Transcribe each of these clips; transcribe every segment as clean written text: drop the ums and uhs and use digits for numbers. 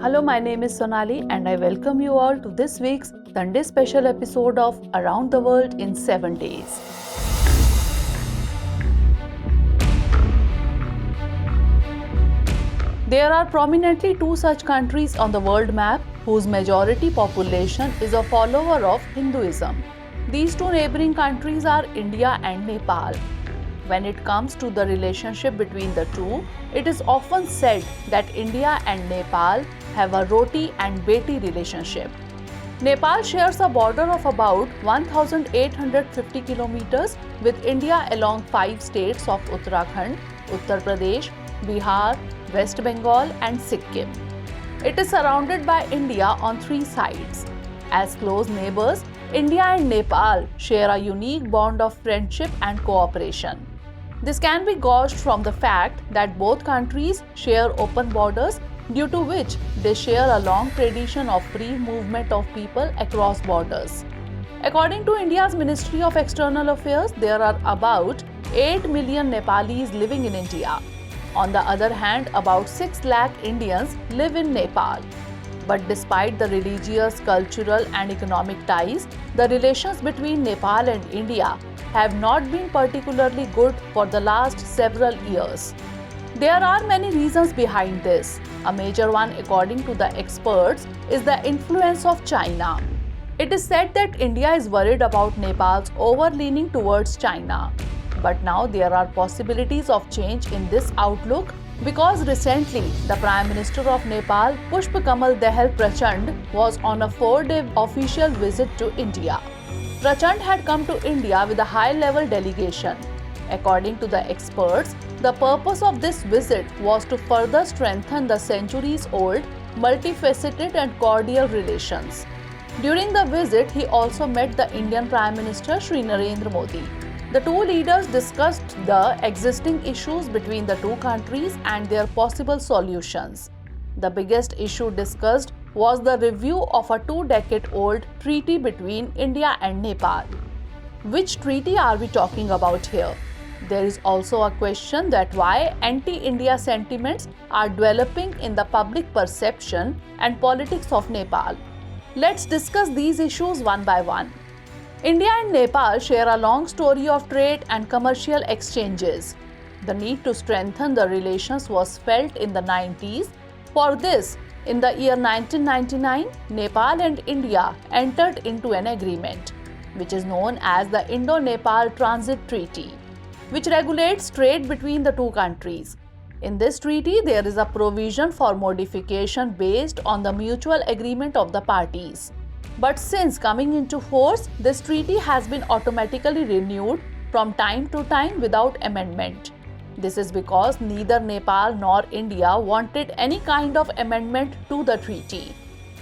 Hello, my name is Sonali and I welcome you all to this week's Sunday special episode of Around the World in 7 Days. There are prominently two such countries on the world map whose majority population is a follower of Hinduism. These two neighboring countries are India and Nepal. When it comes to the relationship between the two, it is often said that India and Nepal have a roti and beti relationship. Nepal shares a border of about 1,850 kilometers with India along 5 states of Uttarakhand, Uttar Pradesh, Bihar, West Bengal and Sikkim. It is surrounded by India on 3 sides. As close neighbors, India and Nepal share a unique bond of friendship and cooperation. This can be gauged from the fact that both countries share open borders, due to which they share a long tradition of free movement of people across borders. According to India's Ministry of External Affairs, there are about 8 million Nepalis living in India. On the other hand, about 6 lakh Indians live in Nepal. But despite the religious, cultural and economic ties, the relations between Nepal and India have not been particularly good for the last several years. There are many reasons behind this. A major one, according to the experts, is the influence of China. It is said that India is worried about Nepal's over-leaning towards China. But now there are possibilities of change in this outlook because recently the Prime Minister of Nepal, Pushpa Kamal Dahal Prachanda, was on a 4-day official visit to India. Prachanda had come to India with a high-level delegation. According to the experts, the purpose of this visit was to further strengthen the centuries-old, multifaceted and cordial relations. During the visit, he also met the Indian Prime Minister Shri Narendra Modi. The two leaders discussed the existing issues between the two countries and their possible solutions. The biggest issue discussed was the review of a 2-decade-old treaty between India and Nepal. Which treaty are we talking about here? There is also a question that why anti-India sentiments are developing in the public perception and politics of Nepal. Let's discuss these issues one by one. India and Nepal share a long story of trade and commercial exchanges. The need to strengthen the relations was felt in the 90s. For this, in the year 1999, Nepal and India entered into an agreement, which is known as the Indo-Nepal Transit Treaty, which regulates trade between the two countries. In this treaty, there is a provision for modification based on the mutual agreement of the parties. But since coming into force, this treaty has been automatically renewed from time to time without amendment. This is because neither Nepal nor India wanted any kind of amendment to the treaty.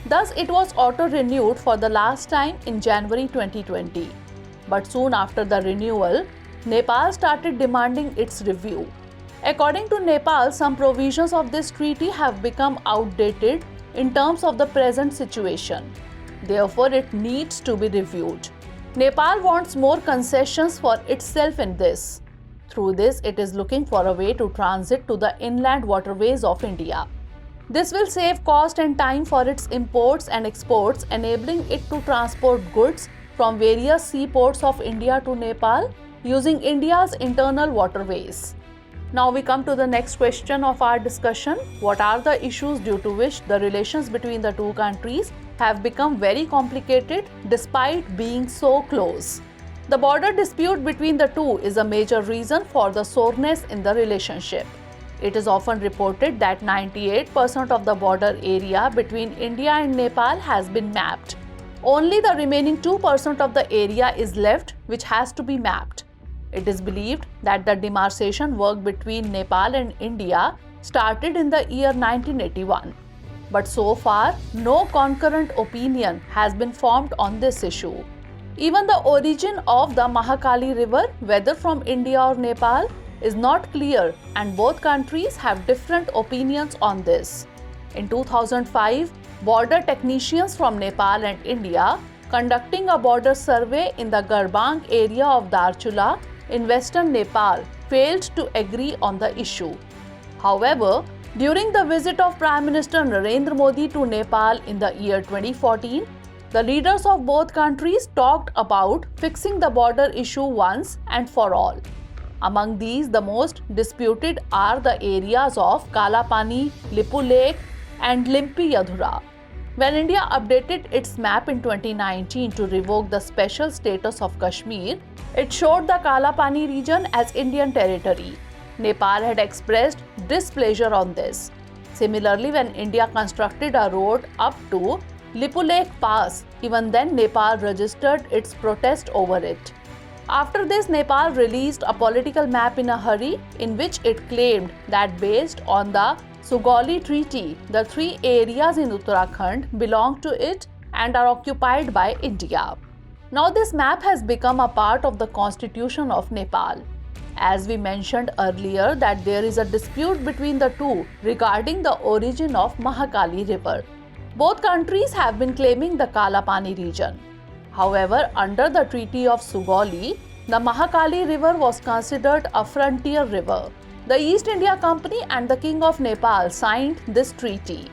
Thus, it was auto-renewed for the last time in January 2020. But soon after the renewal, Nepal started demanding its review. According to Nepal, some provisions of this treaty have become outdated in terms of the present situation. Therefore, it needs to be reviewed. Nepal wants more concessions for itself in this. Through this, it is looking for a way to transit to the inland waterways of India. This will save cost and time for its imports and exports, enabling it to transport goods from various seaports of India to Nepal using India's internal waterways. Now we come to the next question of our discussion. What are the issues due to which the relations between the two countries have become very complicated despite being so close? The border dispute between the two is a major reason for the soreness in the relationship. It is often reported that 98% of the border area between India and Nepal has been mapped. Only the remaining 2% of the area is left, which has to be mapped. It is believed that the demarcation work between Nepal and India started in the year 1981. But so far, no concurrent opinion has been formed on this issue. Even the origin of the Mahakali River, whether from India or Nepal, is not clear and both countries have different opinions on this. In 2005, border technicians from Nepal and India conducting a border survey in the Garbang area of Darchula in western Nepal failed to agree on the issue. However, During the visit of Prime Minister Narendra Modi to Nepal in the year 2014, the leaders of both countries talked about fixing the border issue once and for all. Among these, the most disputed are the areas of Kalapani, Lipu Lake, and Limpi Yadhura. When India updated its map in 2019 to revoke the special status of Kashmir, it showed the Kalapani region as Indian territory. Nepal had expressed displeasure on this. Similarly, when India constructed a road up to Lipu Lake Pass, even then Nepal registered its protest over it. After this, Nepal released a political map in a hurry in which it claimed that based on the Sugauli Treaty, the three areas in Uttarakhand belong to it and are occupied by India. Now this map has become a part of the constitution of Nepal. As we mentioned earlier that there is a dispute between the two regarding the origin of Mahakali River. Both countries have been claiming the Kalapani region. However, under the Treaty of Sugauli, the Mahakali River was considered a frontier river. The East India Company and the King of Nepal signed this treaty.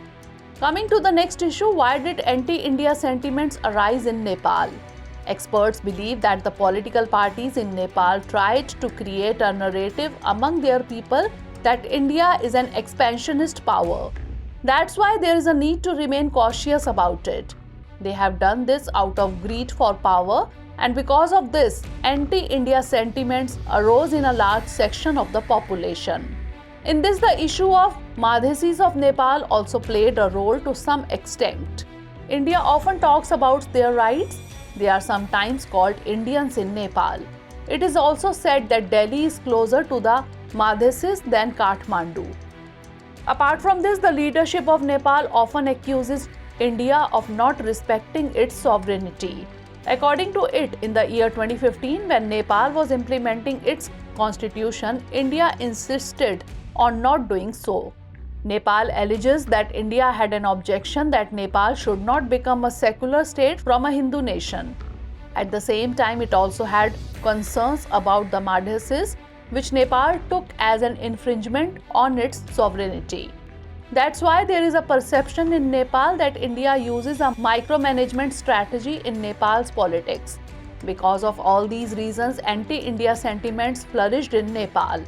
Coming to the next issue, why did anti-India sentiments arise in Nepal? Experts believe that the political parties in Nepal tried to create a narrative among their people that India is an expansionist power. That's why there is a need to remain cautious about it. They have done this out of greed for power, and because of this, anti-India sentiments arose in a large section of the population. In this, the issue of Madhesis of Nepal also played a role to some extent. India often talks about their rights. They are sometimes called Indians in Nepal. It is also said that Delhi is closer to the Madhesis than Kathmandu. Apart from this, the leadership of Nepal often accuses India of not respecting its sovereignty. According to it, in the year 2015, when Nepal was implementing its constitution, India insisted on not doing so. Nepal alleges that India had an objection that Nepal should not become a secular state from a Hindu nation. At the same time, it also had concerns about the Madhesis, which Nepal took as an infringement on its sovereignty. That's why there is a perception in Nepal that India uses a micromanagement strategy in Nepal's politics. Because of all these reasons, anti-India sentiments flourished in Nepal.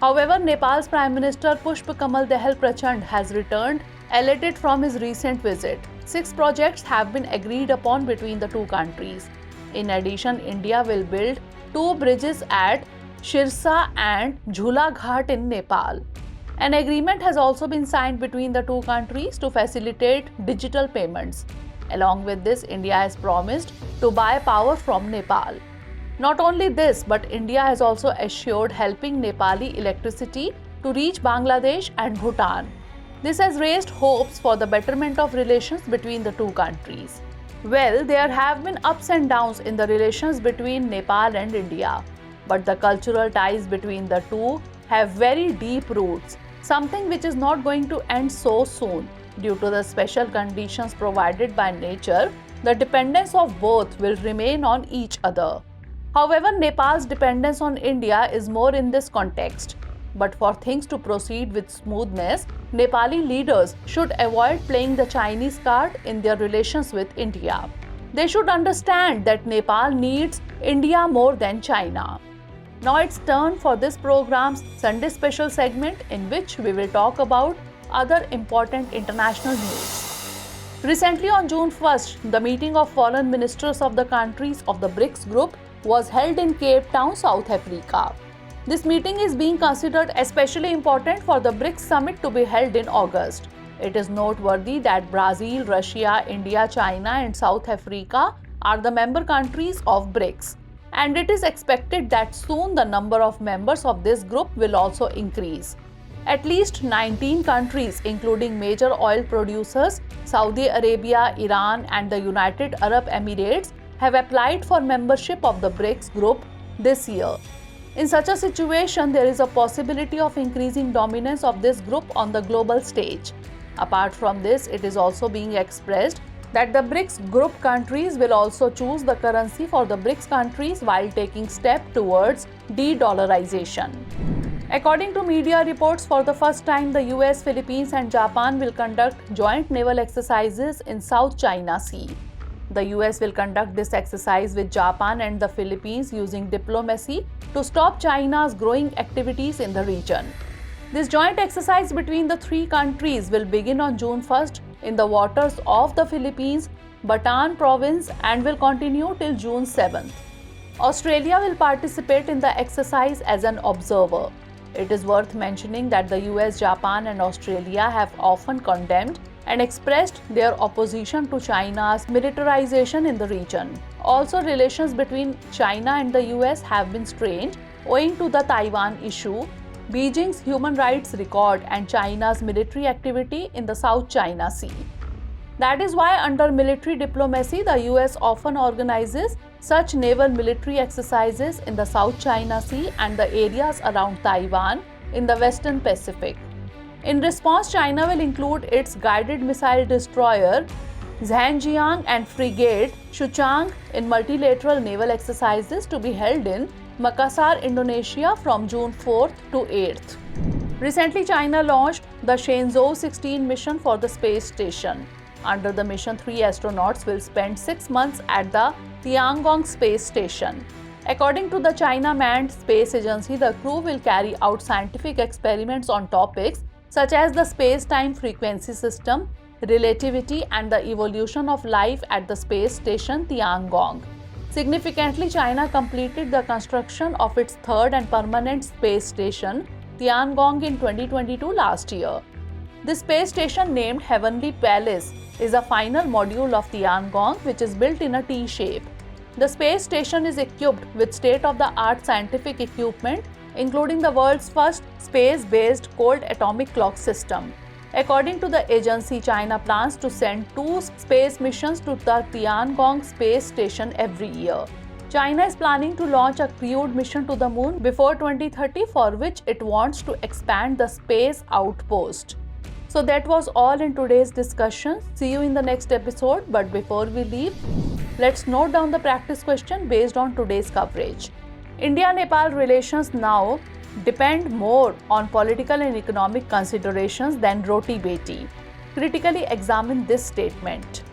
However, Nepal's Prime Minister Pushpa Kamal Dahal Prachanda has returned elated from his recent visit. 6 projects have been agreed upon between the two countries. In addition, India will build 2 bridges at Shirsa and Jhula Ghat in Nepal. An agreement has also been signed between the two countries to facilitate digital payments. Along with this, India has promised to buy power from Nepal. Not only this, but India has also assured helping Nepali electricity to reach Bangladesh and Bhutan. This has raised hopes for the betterment of relations between the two countries. Well, there have been ups and downs in the relations between Nepal and India, but the cultural ties between the two have very deep roots, something which is not going to end so soon. Due to the special conditions provided by nature, the dependence of both will remain on each other. However, Nepal's dependence on India is more in this context. But for things to proceed with smoothness, Nepali leaders should avoid playing the Chinese card in their relations with India. They should understand that Nepal needs India more than China. Now it's turn for this program's Sunday special segment in which we will talk about other important international news. Recently on June 1st, the meeting of foreign ministers of the countries of the BRICS group was held in Cape Town, South Africa. This meeting is being considered especially important for the BRICS summit to be held in August. It is noteworthy that Brazil, Russia, India, China and South Africa are the member countries of BRICS. And it is expected that soon the number of members of this group will also increase. At least 19 countries, including major oil producers, Saudi Arabia, Iran and the United Arab Emirates, have applied for membership of the BRICS group this year. In such a situation, there is a possibility of increasing dominance of this group on the global stage. Apart from this, it is also being expressed that the BRICS group countries will also choose the currency for the BRICS countries while taking step towards de-dollarization. According to media reports, for the first time, the US, Philippines, and Japan will conduct joint naval exercises in South China Sea. The US will conduct this exercise with Japan and the Philippines using diplomacy to stop China's growing activities in the region. This joint exercise between the three countries will begin on June 1st in the waters of the Philippines, Bataan province, and will continue till June 7th. Australia will participate in the exercise as an observer. It is worth mentioning that the US, Japan, and Australia have often condemned and expressed their opposition to China's militarization in the region. Also, relations between China and the US have been strained owing to the Taiwan issue, Beijing's human rights record, and China's military activity in the South China Sea. That is why, under military diplomacy, the US often organizes such naval military exercises in the South China Sea and the areas around Taiwan in the Western Pacific. In response, China will include its guided missile destroyer Zhangjiang and frigate Shuchang in multilateral naval exercises to be held in Makassar, Indonesia from June 4th to 8th. Recently, China launched the Shenzhou 16 mission for the space station. Under the mission, 3 astronauts will spend 6 months at the Tiangong space station. According to the China Manned Space Agency, the crew will carry out scientific experiments on topics such as the space-time frequency system, relativity, and the evolution of life at the space station Tiangong. Significantly, China completed the construction of its third and permanent space station, Tiangong, in 2022 last year. This space station, named Heavenly Palace, is a final module of Tiangong, which is built in a T shape. The space station is equipped with state-of-the-art scientific equipment, including the world's first space-based cold atomic clock system. According to the agency, China plans to send 2 space missions to the Tiangong space station every year. China is planning to launch a crewed mission to the moon before 2030, for which it wants to expand the space outpost. So that was all in today's discussion. See you in the next episode. But before we leave, let's note down the practice question based on today's coverage. India-Nepal relations now depend more on political and economic considerations than roti beti. Critically examine this statement.